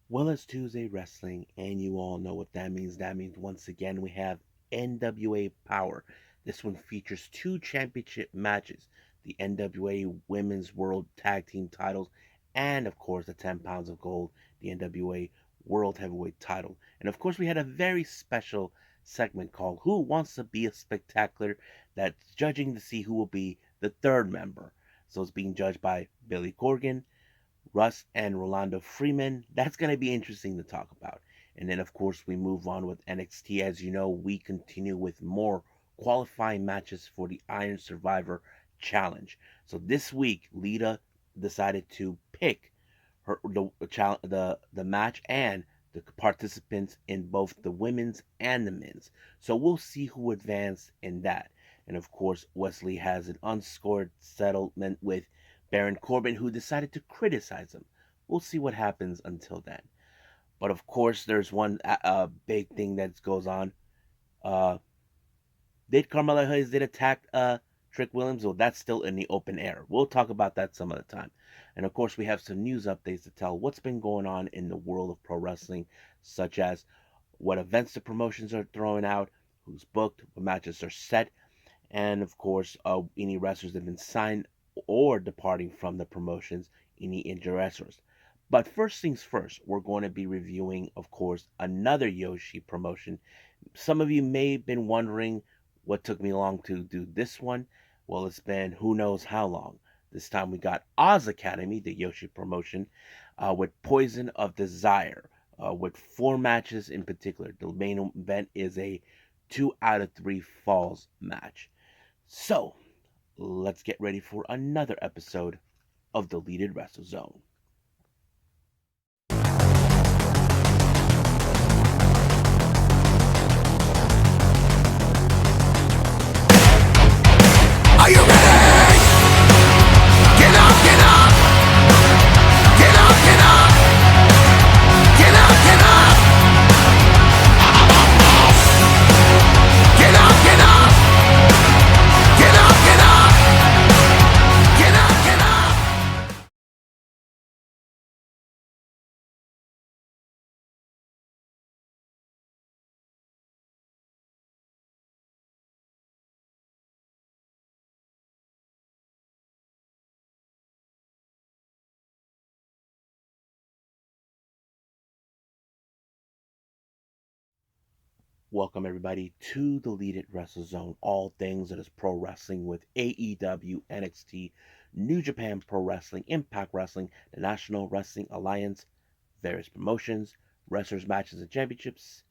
Well, it's Tuesday Wrestling, and you all know what that means. That means once again we have NWA Powerrr. This one features two championship matches, the NWA Women's World Tag Team titles, and of course the 10 pounds of gold, the NWA World Heavyweight title. And of course, we had a very special segment called Who Wants to Be a Spectacular, that's judging to see who will be the third member. So it's being judged by Billy Corgan, Russ and Rolando Freeman. That's going to be interesting to talk about. And then, of course, we move on with NXT. As you know, we continue with more qualifying matches for the Iron Survivor Challenge. So this week, Lita decided to pick the match and the participants in both the women's and the men's. So we'll see who advanced in that. And of course, Wesley has an unscored settlement with Baron Corbin, who decided to criticize him. We'll see what happens until then. But of course, there's one big thing that goes on. Uh, did Carmella Hayes did attack Trick Williams? Well, that's still in the open air. We'll talk about that some other time. And of course, we have some news updates to tell what's been going on in the world of pro wrestling, such as what events the promotions are throwing out, who's booked, what matches are set, and of course, any wrestlers that have been signed or departing from the promotions, any injured wrestlers. But first things first, we're going to be reviewing, of course, another Yoshi promotion. Some of you may have been wondering what took me long to do this one. Well, it's been who knows how long. This time we got Oz Academy, the Yoshi promotion, with Poison of Desire, with four matches in particular. The main event is a 2 out of 3 falls match. So, let's get ready for another episode of the Deleted Wrestle Zone. Are you ready? Get up, get up! Get up, get up! Get up, get up! Get up, get up! Get up, get up! Get up, get up! Welcome, everybody, to the Deleted Wrestle Zone. All things that is pro wrestling with AEW, NXT, New Japan Pro Wrestling, Impact Wrestling, the National Wrestling Alliance, various promotions, wrestlers, matches, and championships.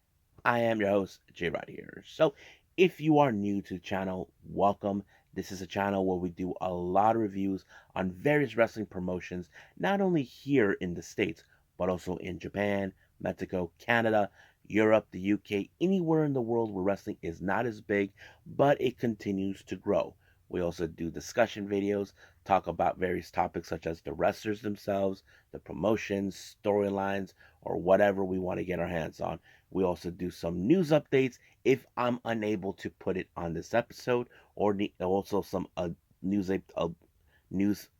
I am your host, J Rod here. So, if you are new to the channel, welcome. This is a channel where we do a lot of reviews on various wrestling promotions, not only here in the States, but also in Japan, Mexico, Canada, Europe, the UK, anywhere in the world where wrestling is not as big, but it continues to grow. We also do discussion videos, talk about various topics such as the wrestlers themselves, the promotions, storylines, or whatever we want to get our hands on. We also do some news updates if I'm unable to put it on this episode, or also some news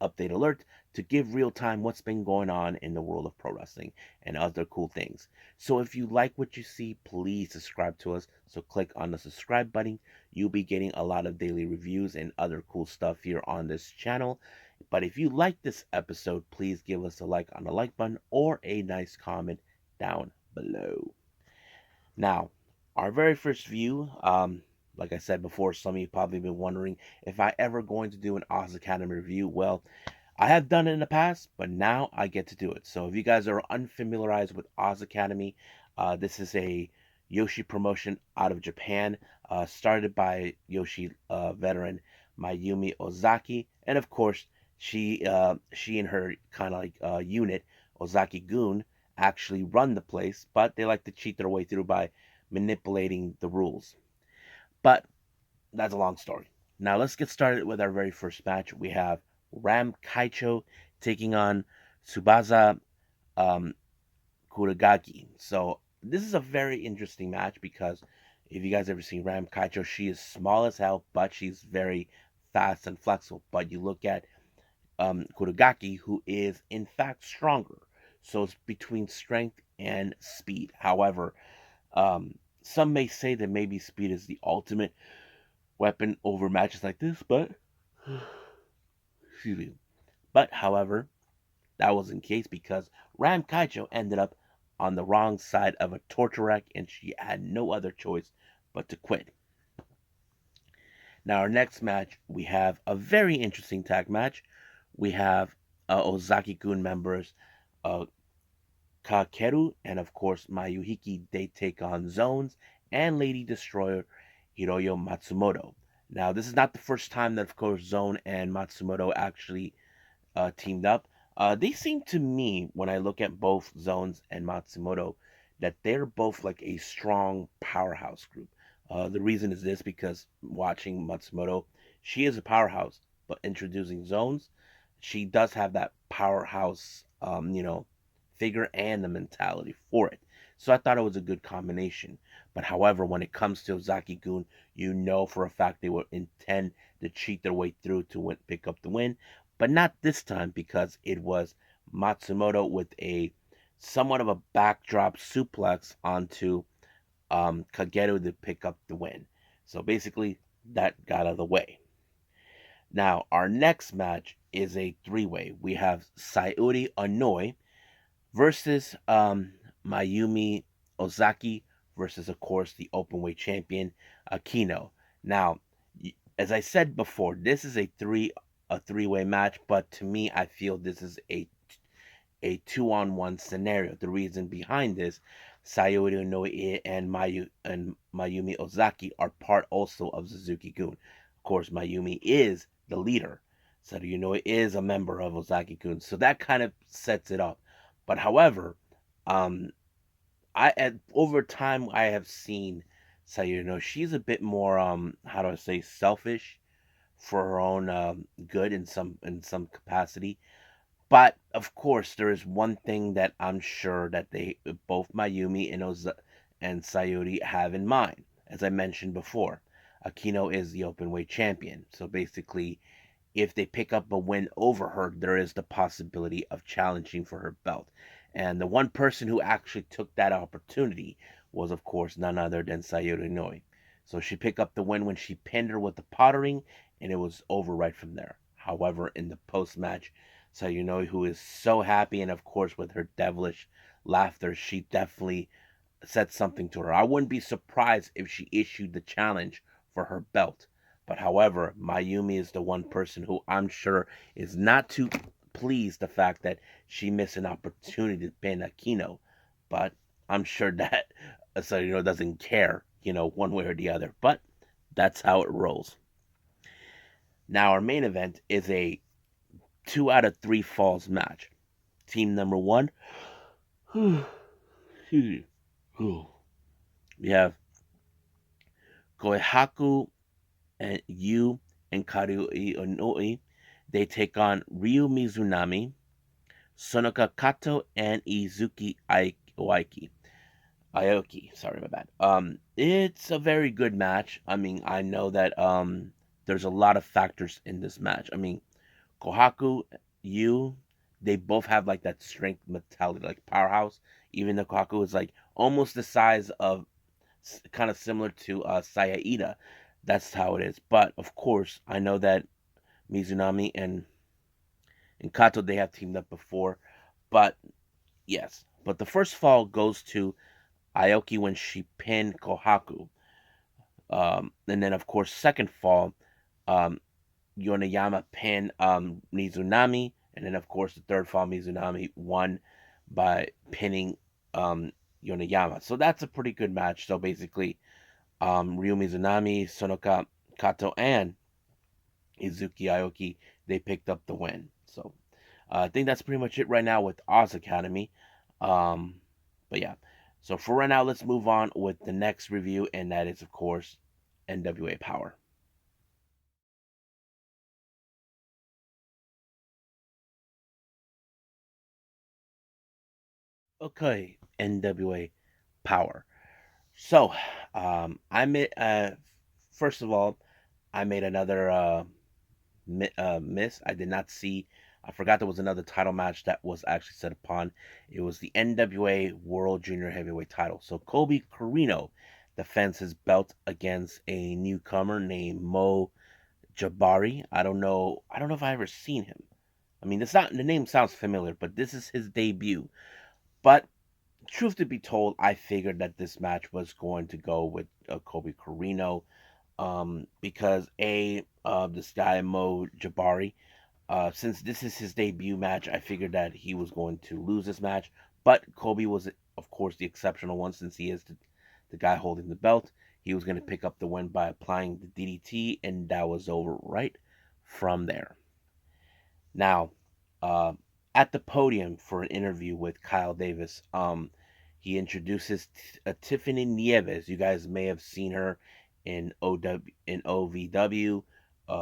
update alert to give real time what's been going on in the world of pro wrestling and other cool things. So if you like what you see, please subscribe to us. So click on the subscribe button. You'll be getting a lot of daily reviews and other cool stuff here on this channel. But if you like this episode, please give us a like on the like button or a nice comment down below. Now, our very first view, like I said before, some of you probably been wondering if I ever going to do an Oz Academy review. Well, I have done it in the past, but now I get to do it. So if you guys are unfamiliarized with Oz Academy, this is a Yoshi promotion out of Japan, started by Yoshi veteran Mayumi Ozaki, and of course she and her kind of like unit Ozaki Gun actually run the place, but they like to cheat their way through by manipulating the rules. But that's a long story. Now let's get started with our very first match. We have Ram Kaicho taking on Tsubasa um, Kuragaki. So this is a very interesting match because if you guys ever seen Ram Kaicho, she is small as hell, but she's very fast and flexible. But you look at Kuragaki, who is in fact stronger. So it's between strength and speed. However, some may say that maybe speed is the ultimate weapon over matches like this, but excuse me. But however, that wasn't the case because Ram Kaicho ended up on the wrong side of a torture rack and she had no other choice but to quit. Now, our next match, we have a very interesting tag match. We have Ozaki-gun members uh, Kakeru and, of course, Mayuhiki. They take on Zones and Lady Destroyer Hiroyo Matsumoto. Now, this is not the first time that, of course, Zone and Matsumoto actually teamed up. They seem to me, when I look at both Zones and Matsumoto, that they're both like a strong powerhouse group. The reason is this because watching Matsumoto, she is a powerhouse, but introducing Zones, she does have that powerhouse, figure and the mentality for it. So I thought it was a good combination. But however, when it comes to Ozaki Gun, you know for a fact they will intend to cheat their way through to pick up the win, but not this time because it was Matsumoto with a somewhat of a backdrop suplex onto Kageru to pick up the win. So basically, that got out of the way. Now, our next match is a three-way. We have Sayuri Onoi versus Mayumi Ozaki versus, of course, the openweight champion Akino. Now, as I said before, this is a three-way match, but to me, I feel this is a two-on-one scenario. The reason behind this, Sayori Noe and Mayumi Ozaki are part also of Suzuki-gun. Of course, Mayumi is the leader. Sayori Noe is a member of Ozaki-gun, so that kind of sets it up. But however, um, over time I have seen Sayori Noe. She's a bit more how do I say selfish for her own good in some capacity. But of course, there is one thing that I'm sure that they both Mayumi and and Sayuri have in mind. As I mentioned before, Akino is the openweight champion. So basically, if they pick up a win over her, there is the possibility of challenging for her belt. And the one person who actually took that opportunity was, of course, none other than Sayuri Noi. So she picked up the win when she pinned her with the pottering, and it was over right from there. However, in the post match, Sayuri Noi, who is so happy, and of course, with her devilish laughter, she definitely said something to her. I wouldn't be surprised if she issued the challenge for her belt. But however, Mayumi is the one person who I'm sure is not too pleased the fact that she missed an opportunity to pin Aquino. But I'm sure that doesn't care, one way or the other. But that's how it rolls. Now our main event is a 2 out of 3 falls match. Team number one. We have Koihaku and Yu and Karui Onoi. They take on Ryu Mizunami, Sonoka Kato, and Izuki Aoki. Sorry, my bad. It's a very good match. I mean, I know that there's a lot of factors in this match. I mean, Kohaku, Yu, they both have like that strength mentality, like powerhouse. Even though Kohaku is like almost the size of, kind of similar to Saya Ida. That's how it is. But of course, I know that Mizunami and Kato, they have teamed up before. But yes, but the first fall goes to Aoki when she pinned Kohaku. And then of course, second fall, um, Yonayama pinned Mizunami, and then of course the third fall Mizunami won by pinning um, Yonayama. So that's a pretty good match. So basically, Ryu Mizunami, Sonoka Kato, and Izuki Aoki, they picked up the win. So I think that's pretty much it right now with Oz Academy. Um, but yeah, so for right now, let's move on with the next review, and that is, of course, NWA Powerrr. Okay, NWA Powerrr. So, I made, first of all, I made another miss. I did not see I forgot there was another title match that was actually set upon. It was the NWA World Junior Heavyweight title. So Kobe Carino defends his belt against a newcomer named Mo Jabari. I don't know if I ever seen him. I mean, it's not the name sounds familiar, but this is his debut. But truth to be told, I figured that this match was going to go with Kobe Carino, because this guy Mo Jabari, since this is his debut match, I figured that he was going to lose this match. But Kobe was, of course, the exceptional one since he is the guy holding the belt. He was going to pick up the win by applying the DDT, and that was over right from there. Now, uh, at the podium for an interview with Kyle Davis, he introduces Tiffany Nieves. You guys may have seen her in OVW,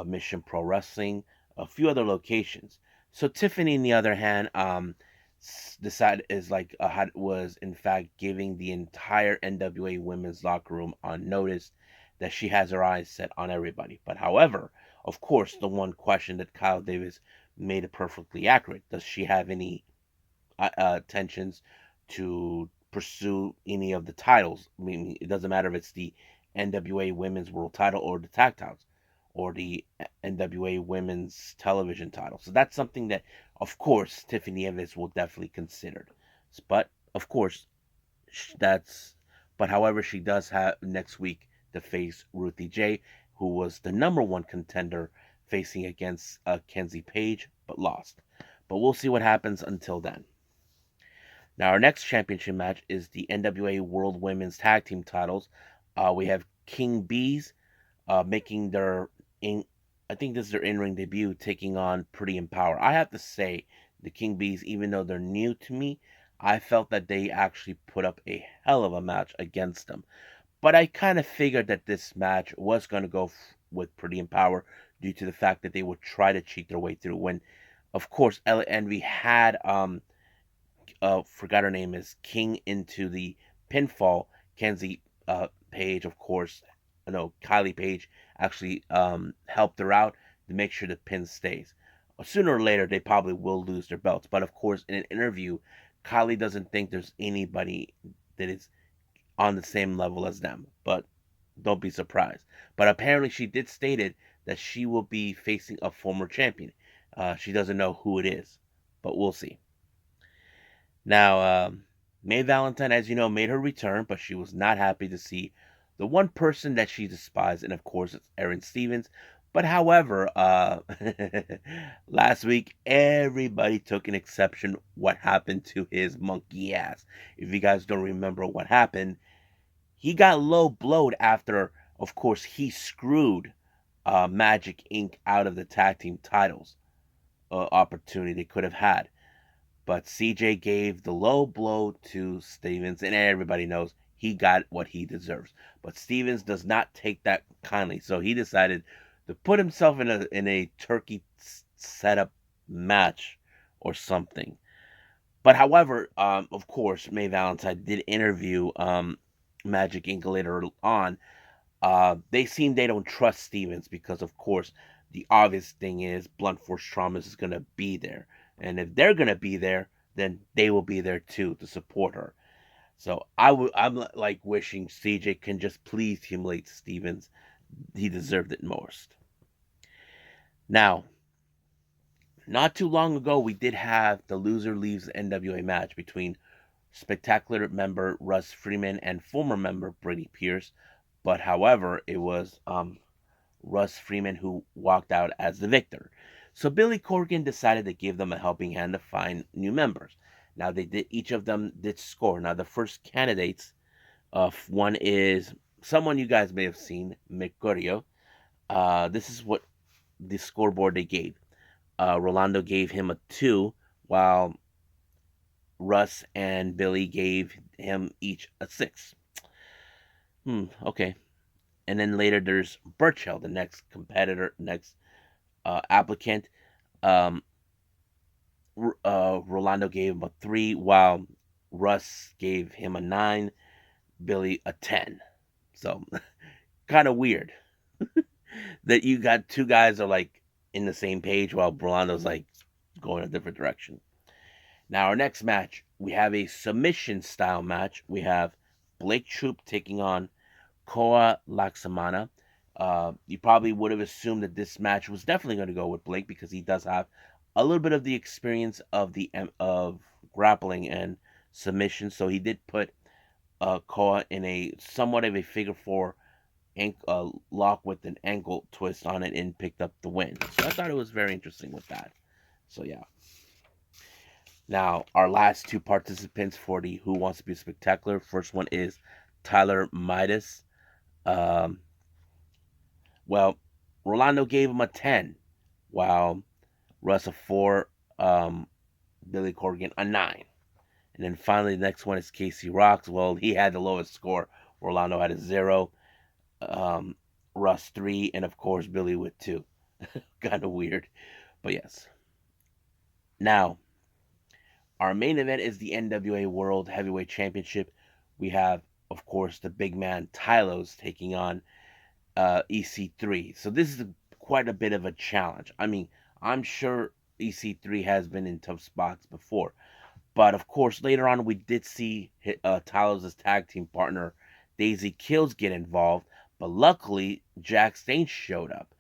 Mission Pro Wrestling, a few other locations. So Tiffany, on the other hand, decided is like was in fact giving the entire NWA women's locker room on notice that she has her eyes set on everybody. But however, of course, the one question that Kyle Davis made it perfectly accurate. Does she have any intentions to pursue any of the titles? I mean, it doesn't matter if it's the NWA Women's World Title or the tag titles or the NWA Women's Television title. So that's something that, of course, Tiffany Evans will definitely consider. But of course, that's. But however, she does have next week to face Ruthie J, who was the number one contender facing against Kenzie Page, but lost. But we'll see what happens until then. Now, our next championship match is the NWA World Women's Tag Team titles. We have King Bees making their in. I think this is their in-ring debut, taking on Pretty and Power. I have to say, the King Bees, even though they're new to me, I felt that they actually put up a hell of a match against them. But I kind of figured that this match was going to go with Pretty and Power due to the fact that they would try to cheat their way through. When, of course, Ella Envy had forgot her name is King into the pinfall. Kenzie Page, of course, no, Kylie Page actually helped her out to make sure the pin stays. Sooner or later, they probably will lose their belts. But of course, in an interview, Kylie doesn't think there's anybody that is on the same level as them. But don't be surprised. But apparently, she did stated that she will be facing a former champion. She doesn't know who it is, but we'll see. Now, May Valentine, as you know, made her return, but she was not happy to see the one person that she despised, and of course, it's Aaron Stevens. But however, last week everybody took an exception what happened to his monkey ass. If you guys don't remember what happened, he got low blowed after, of course, he screwed Magic Inc. out of the tag team titles opportunity they could have had. But CJ gave the low blow to Stevens, and everybody knows he got what he deserves. But Stevens does not take that kindly, so he decided to put himself in a turkey setup match or something. But however, of course, May Valentine did interview Magic Inc. later on. They seem they don't trust Stevens because, of course, the obvious thing is blunt force trauma is going to be there. And if they're going to be there, then they will be there too to support her. So I'm like wishing CJ can just please humiliate Stevens. He deserved it most. Now, not too long ago, we did have the loser leaves NWA match between Spectacular member Russ Freeman and former member Brady Pierce. But however, it was Russ Freeman who walked out as the victor. So Billy Corgan decided to give them a helping hand to find new members. Now they did each of them did score. Now the first candidates, one is someone you guys may have seen, Mercurio. This is what the scoreboard they gave. Rolando gave him a 2, while Russ and Billy gave him each a 6. Okay. And then later there's Burchell, the next competitor, next applicant. Um, Rolando gave him a 3, while Russ gave him a 9, Billy a 10. So, kind of weird that you got two guys are like in the same page while Rolando's like go in a different direction. Now, our next match, we have a submission style match. We have Blake Troop taking on Koa Laksamana. You probably would have assumed that this match was definitely going to go with Blake because he does have a little bit of the experience of of grappling and submission. So he did put Koa in a somewhat of a figure four lock with an ankle twist on it and picked up the win. So I thought it was very interesting with that. So yeah. Now our last two participants for the Who Wants to Be Spectacular. First one is Tyler Midas. Um, well, Rolando gave him a 10, while Russ a 4, Billy Corgan a 9. And then finally, the next one is Casey Rocks. Well, he had the lowest score. Rolando had a 0, um, Russ 3, and of course, Billy with 2. Kind of weird, but yes. Now, our main event is the NWA World Heavyweight Championship. We have, of course, the big man Tylos taking on EC3. So this is quite a bit of a challenge. I mean, I'm sure EC3 has been in tough spots before, but of course, later on we did see Tyler's tag team partner Daisy Kills get involved, but luckily Jack Stain showed up.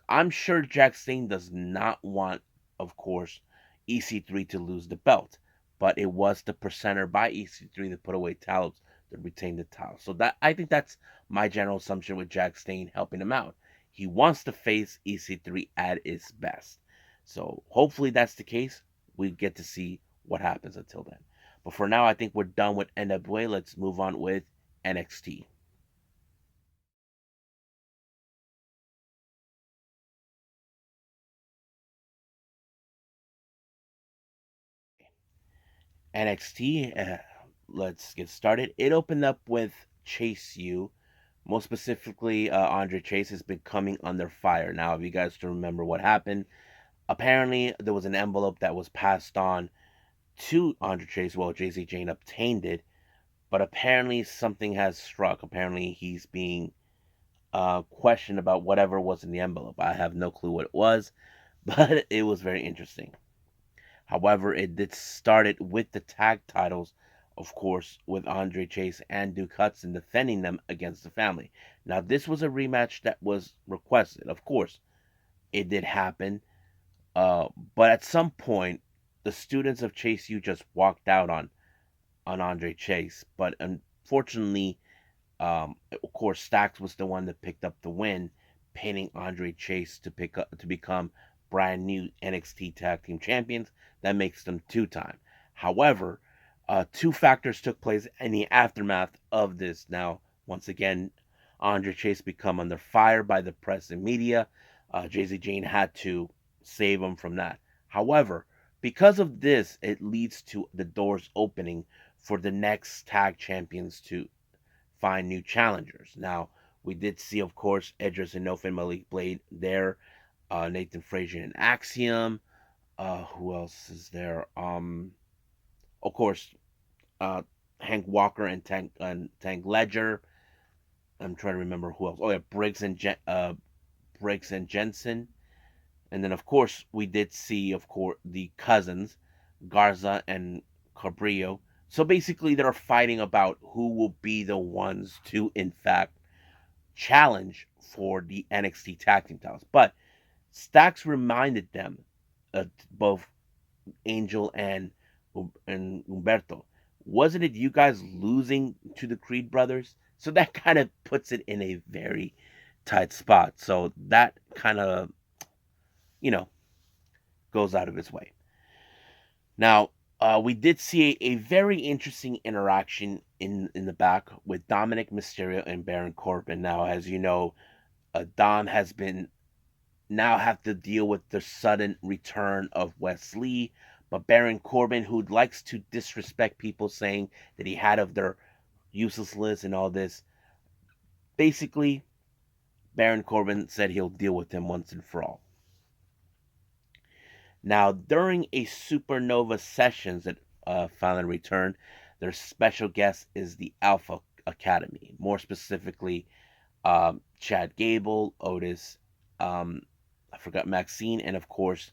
I'm sure Jack Stain does not want, of course, EC3 to lose the belt, but it was the presenter by EC3 that put away Talos to retain the title. So that I think that's my general assumption with Jack Stain helping him out. He wants to face EC3 at its best. So hopefully that's the case. We get to see what happens until then. But for now, I think we're done with NWA. Let's move on with NXT. NXT, let's get started. It opened up with Chase U. Most specifically, Andre Chase has been coming under fire. Now, if you guys to remember what happened, apparently there was an envelope that was passed on to Andre Chase. Well, JC Jane obtained it, but apparently something has struck. Apparently he's being questioned about whatever was in the envelope. I have no clue what it was, but it was very interesting. However, it did started with the tag titles, of course, with Andre Chase and Duke Hudson defending them against the family. Now, this was a rematch that was requested. Of course, it did happen. But at some point, the students of Chase U just walked out on Andre Chase. But unfortunately, of course, Stacks was the one that picked up the win, pinning Andre Chase to become brand new NXT Tag Team Champions. That makes them two-time. However, two factors took place in the aftermath of this. Now, once again, Andre Chase become under fire by the press and media. JZ Jane had to save him from that. However, because of this, it leads to the doors opening for the next tag champions to find new challengers. Now, we did see, of course, Edris and Nofin Malik Blade there, Nathan Frazier and Axiom. Who else is there? Of course, uh, Hank Walker and Tank Ledger. I'm trying to remember who else. Oh yeah, Briggs and Jensen. And then of course we did see, of course, the cousins, Garza and Cabrillo. So basically, they're fighting about who will be the ones to, in fact, challenge for the NXT Tag Team titles. But Stacks reminded them, both Angel and Umberto, wasn't it you guys losing to the Creed brothers? So that kind of puts it in a very tight spot. So that kind of, you know, goes out of its way. Now, we did see a very interesting interaction in the back with Dominic Mysterio and Baron Corbin. Now, as you know, Dom has been now have to deal with the sudden return of Wes Lee, but Baron Corbin, who likes to disrespect people, saying that he had of their uselessness and all this, basically, Baron Corbin said he'll deal with him once and for all. Now, during a Supernova Sessions that finally returned, their special guest is the Alpha Academy. More specifically, Chad Gable, Otis, I forgot Maxine, and of course,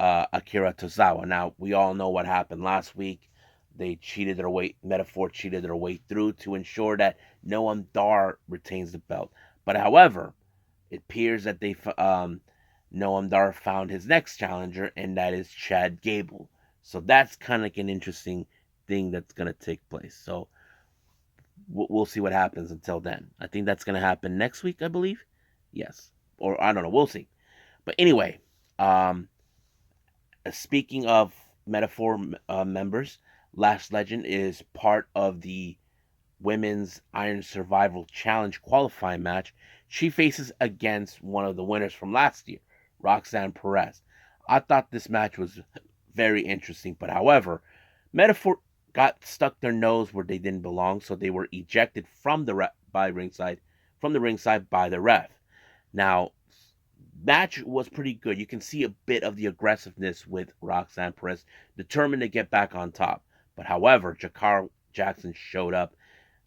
Akira Tozawa. Now we all know what happened last week. They cheated their way, Metaphor cheated their way through to ensure that Noam Dar retains the belt. But however, it appears that Noam Dar found his next challenger, and that is Chad Gable. So that's kind of like an interesting thing that's going to take place. So we'll see what happens until then. I think that's going to happen next week, I believe. Yes. Or I don't know. We'll see. But anyway, um, speaking of Metaphor members, Last Legend is part of the Women's Iron Survival Challenge qualifying match. She faces against one of the winners from last year, Roxanne Perez. I thought this match was very interesting, but however, Metaphor got stuck their nose where they didn't belong, so they were ejected from the ringside by the ref. Now, match was pretty good. You can see a bit of the aggressiveness with Roxanne Perez, determined to get back on top. But however, Jakar Jackson showed up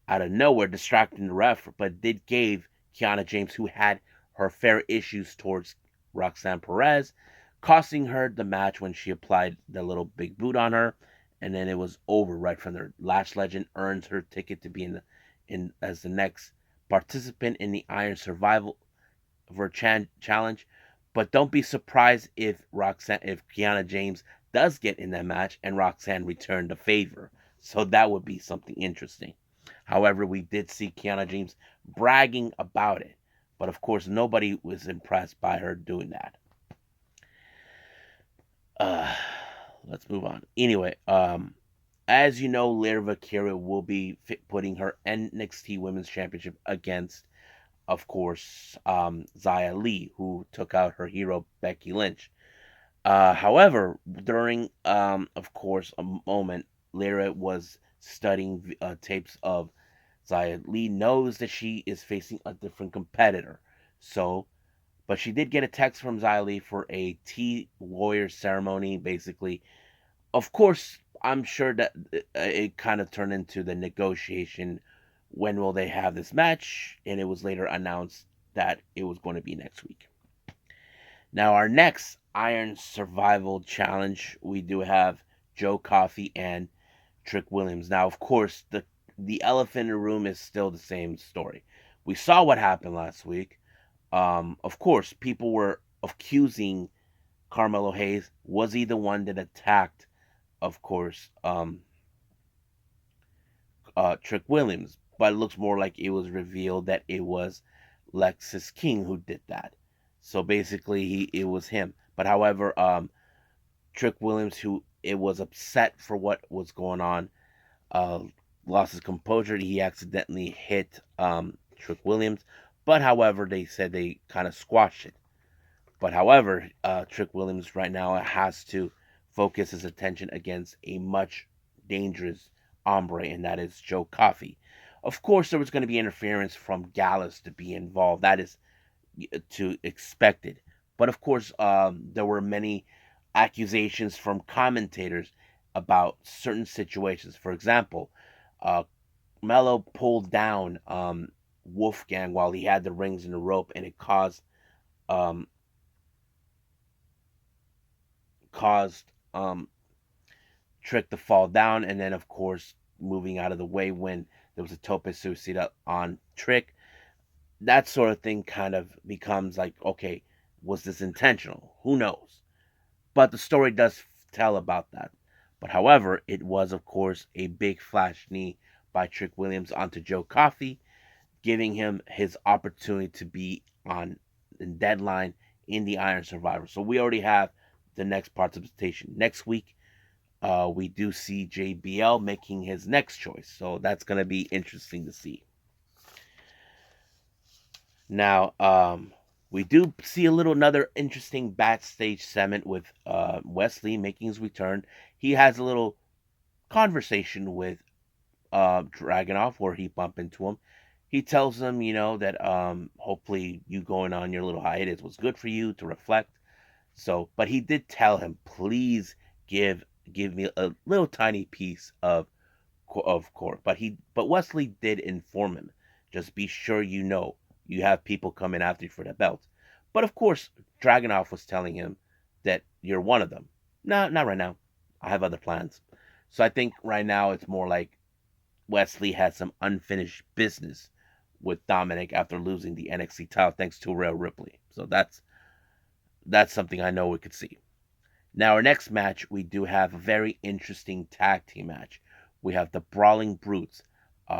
out of nowhere, distracting the ref, but did gave Kiana James, who had her fair issues towards Roxanne Perez, costing her the match when she applied the little big boot on her, and then it was over right from there. Lash Legend earns her ticket to be in as the next participant in the Iron Survival challenge. But don't be surprised if Kiana James does get in that match and Roxanne returned the favor. So that would be something interesting. However, we did see Kiana James bragging about it. But of course, nobody was impressed by her doing that. Uh, let's move on. Anyway, as you know, Lyra Valkyria will be putting her NXT Women's Championship against, of course, Xia Li, who took out her hero Becky Lynch. However, during, of course, a moment, Lyra was studying tapes of Xia Li, knows that she is facing a different competitor. So, but she did get a text from Xia Li for a tea warrior ceremony, basically. Of course, I'm sure that it kind of turned into the negotiation. When will they have this match? And it was later announced that it was going to be next week. Now, our next Iron Survival Challenge, we do have Joe Coffey and Trick Williams. Now, of course, the elephant in the room is still the same story. We saw what happened last week. Of course, people were accusing Carmelo Hayes. Was he the one that attacked, of course, Trick Williams? But it looks more like it was revealed that it was Lexis King who did that. So basically, it was him. But however, Trick Williams, who it was upset for what was going on, uh, lost his composure. He accidentally hit Trick Williams. But however, they said they kind of squashed it. But however, Trick Williams right now has to focus his attention against a much dangerous hombre, and that is Joe Coffey. Of course, there was going to be interference from Gallus to be involved. That is to expected. But of course, there were many accusations from commentators about certain situations. For example, Mello pulled down Wolfgang while he had the rings and the rope, and it um, caused Trick to fall down, and then of course moving out of the way when there was a tope suicida on Trick. That sort of thing kind of becomes like, okay, was this intentional? Who knows? But the story does tell about that. But however, it was of course a big flash knee by Trick Williams onto Joe Coffey, giving him his opportunity to be on the deadline in the Iron Survivor. So we already have the next participation. Next week, we do see JBL making his next choice. So that's going to be interesting to see. Now, we do see a little another interesting backstage segment with Wesley making his return. He has a little conversation with Dragunov where he bumped into him. He tells him, that hopefully you going on your little hiatus was good for you to reflect. So, but he did tell him, please give me a little tiny piece of court. But Wesley did inform him, just be sure you have people coming after you for the belt. But of course, Dragunov was telling him, that you're one of them. No, not right now. I have other plans. So I think right now it's more like Wesley had some unfinished business with Dominic after losing the NXT title thanks to Rhea Ripley. So that's something I know we could see. Now, our next match, we do have a very interesting tag team match. We have the Brawling Brutes,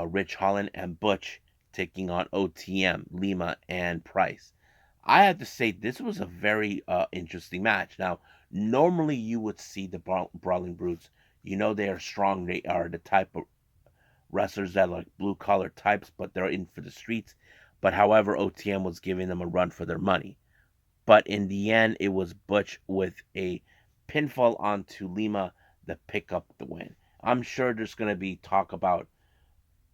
Rich Holland and Butch, taking on OTM, Lima, and Price. I have to say, this was a very interesting match. Now, normally you would see the Brawling Brutes. You know they are strong. They are the type of wrestlers that are like blue collar types, but they're in for the streets. But however, OTM was giving them a run for their money. But in the end, it was Butch with a pinfall onto Lima that pick up the win. I'm sure there's going to be talk about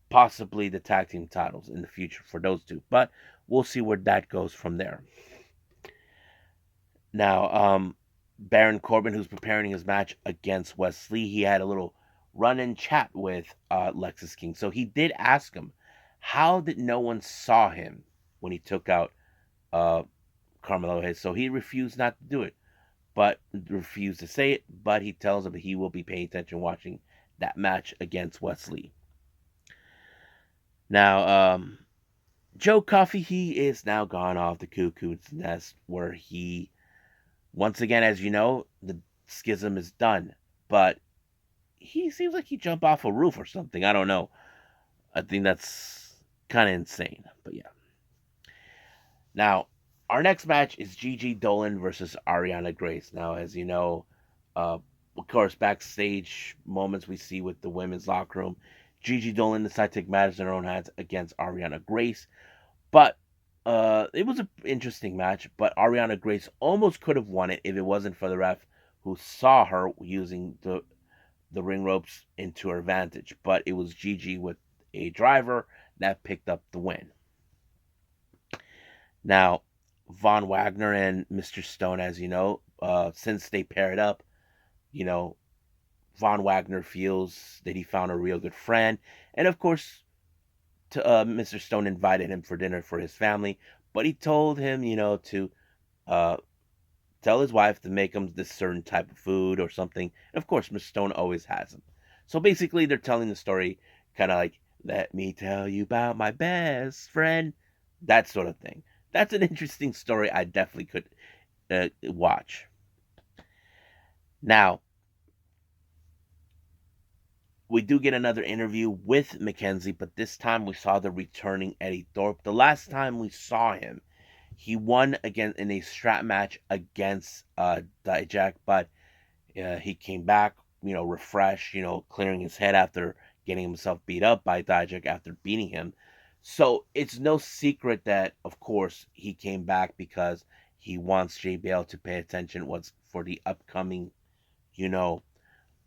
possibly the tag team titles in the future for those two, but we'll see where that goes from there. Now, Baron Corbin, who's preparing his match against Wesley, he had a little run-in chat with Lexus King. So he did ask him, how did no one saw him when he took out Carmelo Hayes? So he refused not to do it, but refused to say it. But he tells him he will be paying attention watching that match against Wesley. Now, Joe Coffey, he is now gone off the cuckoo's nest, where he, once again, as you know, the schism is done. But he seems like he jumped off a roof or something. I don't know. I think that's kind of insane. But yeah. Now, our next match is Gigi Dolan versus Ariana Grace. Now, as you know, of course, backstage moments we see with the women's locker room, Gigi Dolan decided to take matters in her own hands against Ariana Grace. But it was an interesting match, but Ariana Grace almost could have won it if it wasn't for the ref who saw her using the ring ropes into her advantage. But it was Gigi with a driver that picked up the win. Now, Von Wagner and Mr. Stone, as you know, since they paired up, you know, Von Wagner feels that he found a real good friend. And of course, Mr. Stone invited him for dinner for his family, but he told him, to uh, tell his wife to make him this certain type of food or something. And of course, Mr. Stone always has him. So basically, they're telling the story kind of like, let me tell you about my best friend, that sort of thing. That's an interesting story I definitely could watch. Now, we do get another interview with Mackenzie, but this time we saw the returning Eddie Thorpe. The last time we saw him, he won again in a strap match against Dijak, but he came back, refreshed, clearing his head after getting himself beat up by Dijak after beating him. So it's no secret that, of course, he came back because he wants JBL to pay attention what's for the upcoming,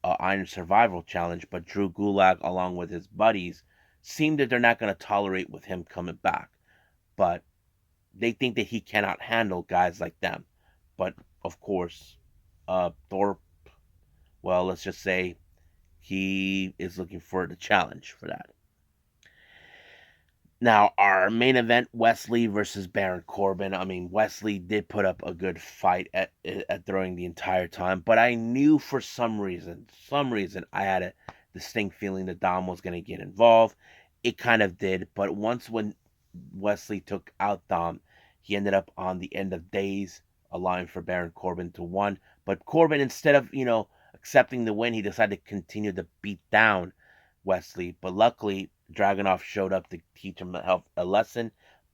Iron Survival Challenge. But Drew Gulak, along with his buddies, seem that they're not going to tolerate with him coming back. But they think that he cannot handle guys like them. But, of course, Thorpe, well, let's just say he is looking for the challenge for that. Now, our main event, Wesley versus Baron Corbin. I mean, Wesley did put up a good fight at during the entire time, but I knew for some reason, I had a distinct feeling that Dom was going to get involved. It kind of did, but when Wesley took out Dom, he ended up on the end of days, allowing for Baron Corbin to win. But Corbin, instead of, accepting the win, he decided to continue to beat down Wesley. But luckily, Dragunov showed up to teach him a lesson,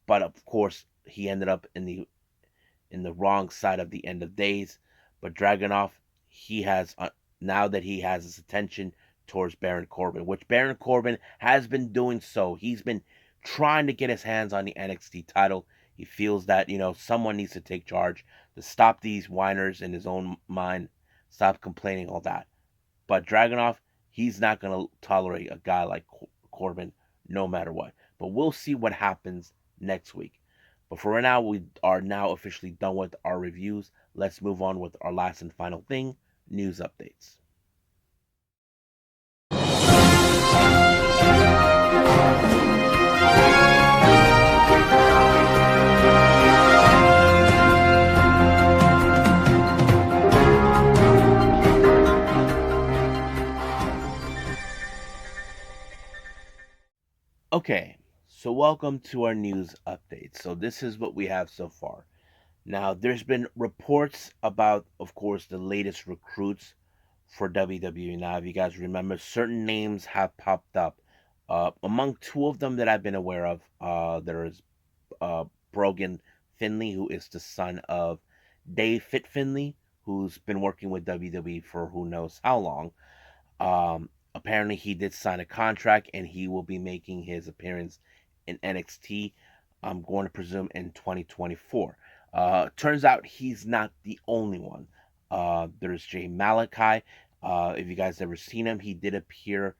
but of course he ended up in the wrong side of the end of days. But Dragunov, he has now that he has his attention towards Baron Corbin, which Baron Corbin has been doing. So he's been trying to get his hands on the NXT title. He feels that someone needs to take charge to stop these whiners in his own mind, stop complaining, all that. But Dragunov, he's not going to tolerate a guy like Corbin no matter what. But we'll see what happens next week. But for right now, we are now officially done with our reviews. Let's move on with our last and final thing, news updates. Okay, so welcome to our news update. So this is what we have so far. Now, there's been reports about, of course, the latest recruits for WWE. Now, if you guys remember, certain names have popped up. Among two of them that I've been aware of, there is Brogan Finley, who is the son of Dave Fit Finley, who's been working with WWE for who knows how long. Apparently, he did sign a contract and he will be making his appearance in NXT. I'm going to presume in 2024. Turns out he's not the only one. There's Jay Malachi. If you guys ever seen him, he did appear.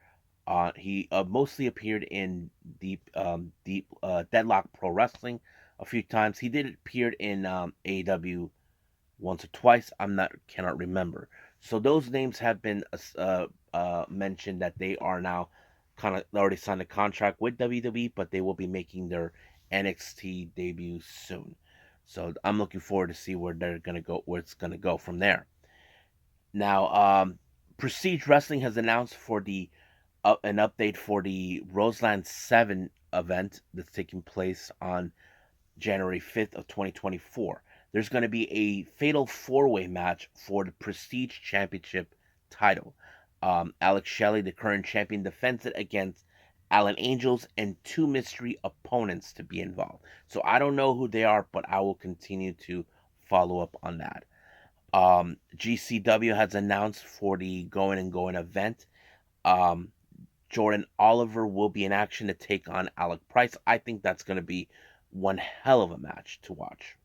He mostly appeared in Deep Deadlock Pro Wrestling a few times. He did appear in AEW once or twice. I'm not cannot remember. So those names have been mentioned that they are now kind of already signed a contract with WWE, but they will be making their NXT debut soon. So I'm looking forward to see where they're gonna go, where it's gonna go from there. Now, Prestige Wrestling has announced for the an update for the Roseland 7 event that's taking place on January 5th of 2024. There's going to be a fatal four-way match for the Prestige Championship title. Alex Shelley, the current champion, defends it against Alan Angels and two mystery opponents to be involved. So I don't know who they are, but I will continue to follow up on that. GCW has announced for the Going and Going event. Um, Jordan Oliver will be in action to take on Alec Price. I think that's going to be one hell of a match to watch.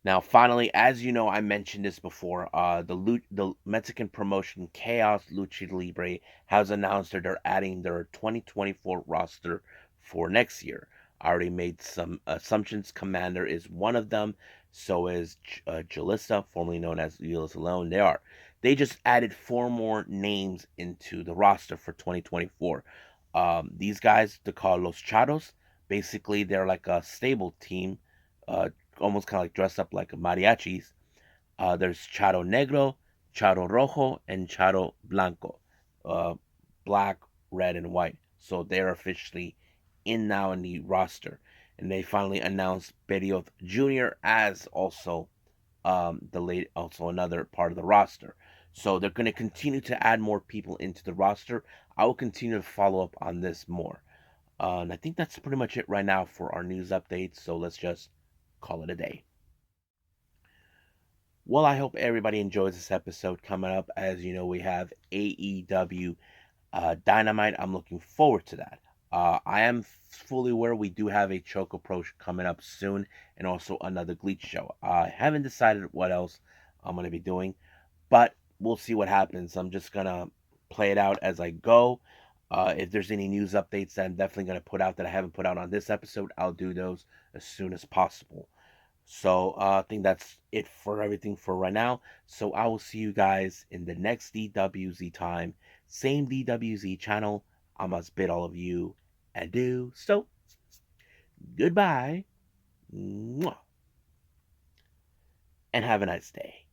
Now, finally, as you know, I mentioned this before. The Mexican promotion KOAZ Lucha Libre has announced that they're adding their 2024 roster for next year. I already made some assumptions. Commander is one of them. So is Jalissa, formerly known as Ulyss Alone. They just added four more names into the roster for 2024. These guys, they're called Los Charos. Basically, they're like a stable team. Uh, Almost kind of like dressed up like mariachis. There's Charo Negro, Charo Rojo, and Charo Blanco. Uh, Black, red, and white. So they're officially in now in the roster. And they finally announced Berrios Jr. as also the late also another part of the roster. So they're going to continue to add more people into the roster. I will continue to follow up on this more. And I think that's pretty much it right now for our news updates. So let's just call it a day. Well, I hope everybody enjoys this episode coming up. As you know, we have AEW Dynamite. I'm looking forward to that. I am fully aware we do have a Choke Approach coming up soon and also another Gleech show. I haven't decided what else I'm going to be doing, but we'll see what happens. I'm just going to play it out as I go. If there's any news updates that I'm definitely going to put out that I haven't put out on this episode, I'll do those as soon as possible. So I think that's it for everything for right now. So I will see you guys in the next DWZ time. Same DWZ channel. I must bid all of you adieu. So goodbye. Mwah, and have a nice day.